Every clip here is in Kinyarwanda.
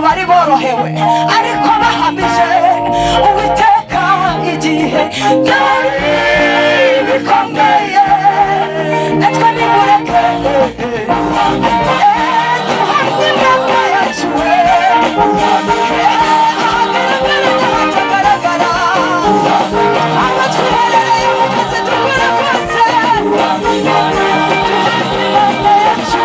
bari borohewe ariko bahamije Uwiteka igihe byari bikomeye natwe nimureke duhamye imyaka yacu hatagaragara amatwiherereye mukaze dukora kose duhamye imyaka yacu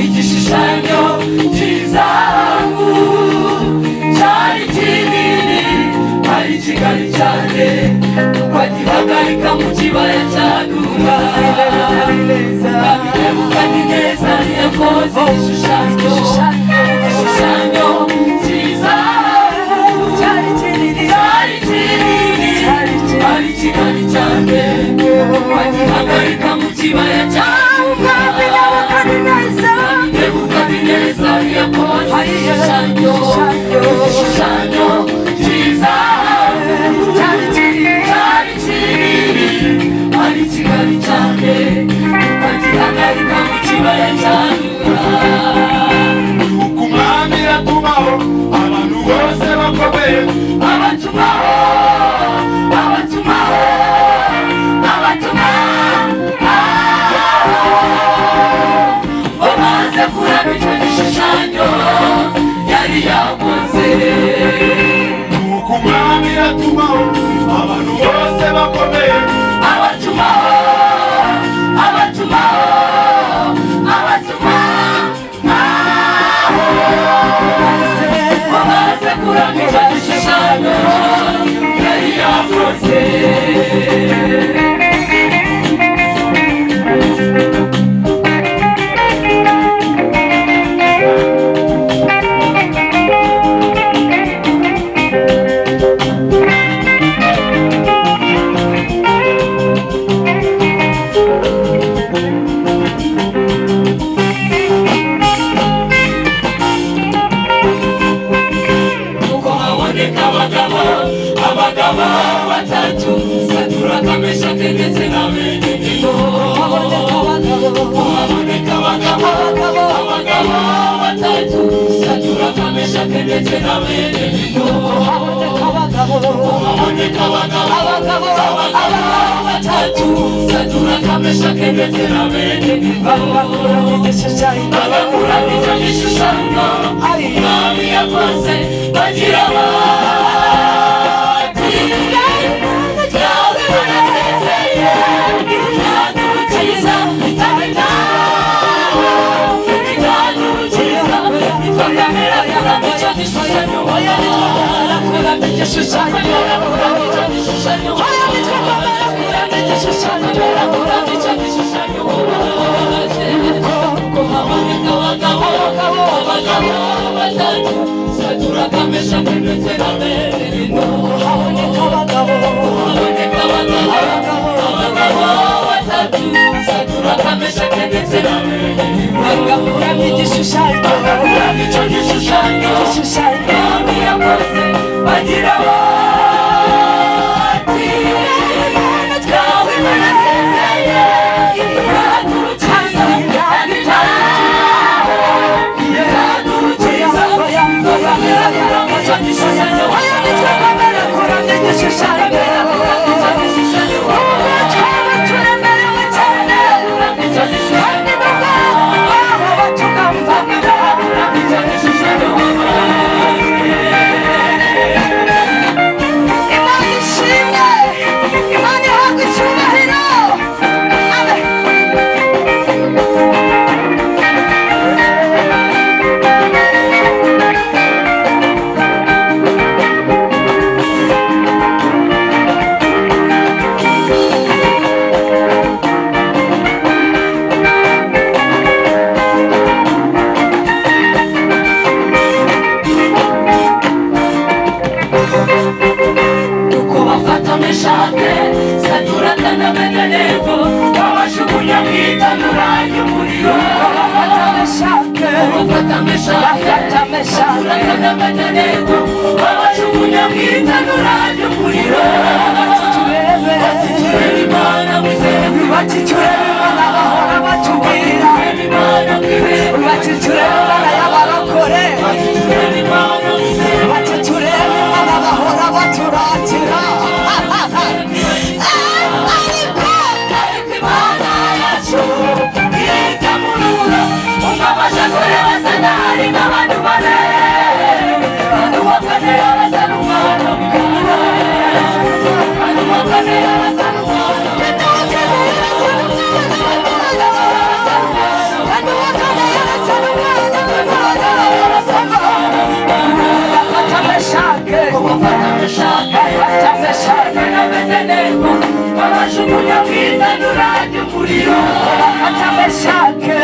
igishushanyo cy'izahabu cyari kinini ari kigali cyane kuko gihagarika mu kibaya cya Dunga Nebukadineza yakoze igishushanyo cy'izahabu cyari kinini ari kigali cyane kuko gihagarika mu kibaya cya Nebukadineza yakoze igishushanyo cy'izahabu cyari kinini ari kigali cyane bagihagarika mu kibaya cya Dunga nuko umwami atumaho abantu bose bakomeye bamaze kuraba icyo gishushanyo yari yakoze nuko umwami atumaho abantu bose bakomeye bamaze kuraba icyo gishushanyo yari yakoze abagabo batatu Saduraka Meshaki ndetse n'Abedinego haboneka abagabo batatu Saduraka Meshaki ndetse n'Abedinego haboneka abagabo batatu Saduraka Meshaki ndetse n'Abedinego bagakuramo icyo gishushanyo umwami yakoze bagira bati igishushanyo oya nitwakwambara kuramya igishushanyo oya nitwakwambara kuramya igishushanyo kuramya icyo gishushanyo kuko haboneka abagabo batatu Saduraka Meshaki ndetse na Abedinego haboneka abagabo batatu Saduraka Meshaki ndetse na Abedinego bagakuramya igishushanyo kuramya icyo gishushanyo Mwami yakoze bagira bati twawe barasezeye Saduraka na Abedinego babajugunya mu itanura ry'umuriro bafata Meshaki Saduraka na Abedinego babajugunya mu itanura ry'umuriro bati turebe Imana mwizere bati turebe Imana bahora batubwira bati turebe Imana y'abarokore bati turebe Imana mwizere bati turebe Imana bahora baturatira babajugunya mu itanura ry'umuriro bafata Meshaki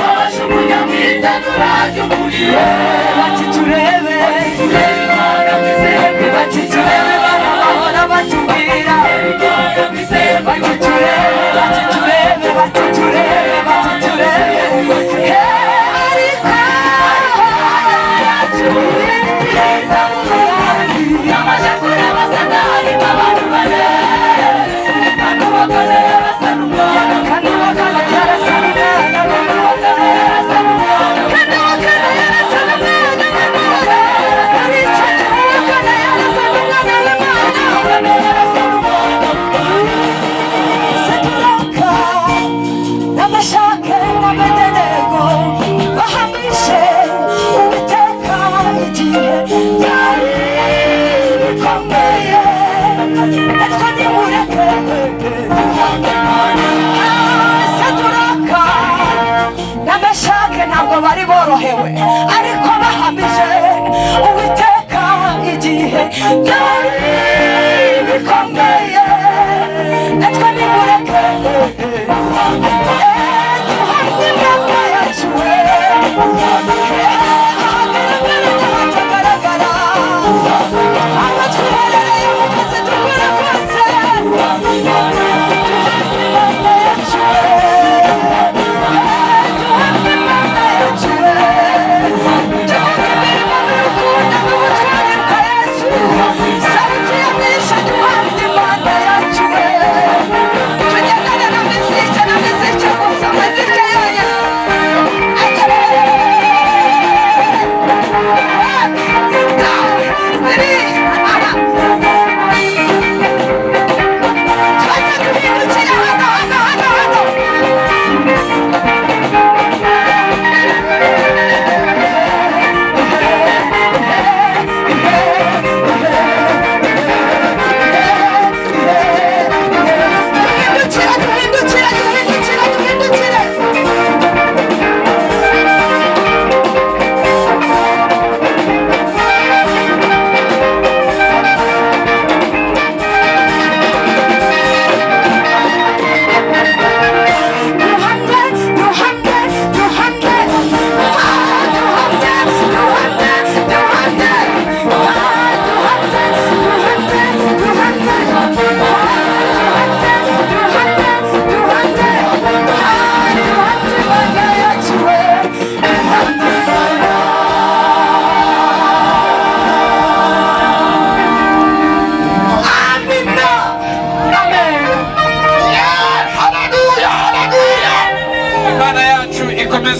babajugunya mu itanura ry'umuriro bati turebe Imana mwizere bati turebe Imana bahora batubwira bati turebe bati turebe bati turebe bati turebe ariko yamaze kureba Satani abantu bane abantu bakane yarasa n'umwana kandi bakaba yarasa n'umwana abantu bakane yarasa n'umwana kandi bakaba yarasa n'umwana aricaye bakaba yarasa n'umwana bakane yarasa n'umwana Saduraka na Meshaki na Abedinego bahamishe Uwiteka igihe byari bikomeye natwe nimureke Saduraka na Meshaki ntabwo bari borohewe ariko bahamije Uwiteka igihe byari bikomeye natwe nimureke duhamye imyaka yacu hatagaragara abatwiherereye mu kazi dukora kose duhamye imyaka yacu duhamye imyaka yacu duhamye imirimo n'urukundo n'ubutware bwa Yesu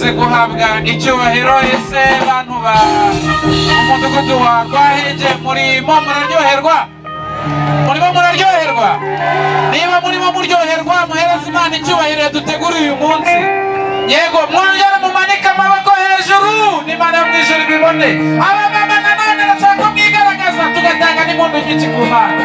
amaze guhabwa icyubahiro. Ese bantu ba umudugudu wa Rwaheje murimo muraryoherwa? Niba murimo muryoherwa muhereza Imana icyubahiro duteguriye uyu munsi. Yego mwongere mumanike amaboko hejuru n'Imana yo mu ijuru ibibone. Abamama nanone ndashaka mwigaragaza tugatanga n'impundu nyinshi ku Mana.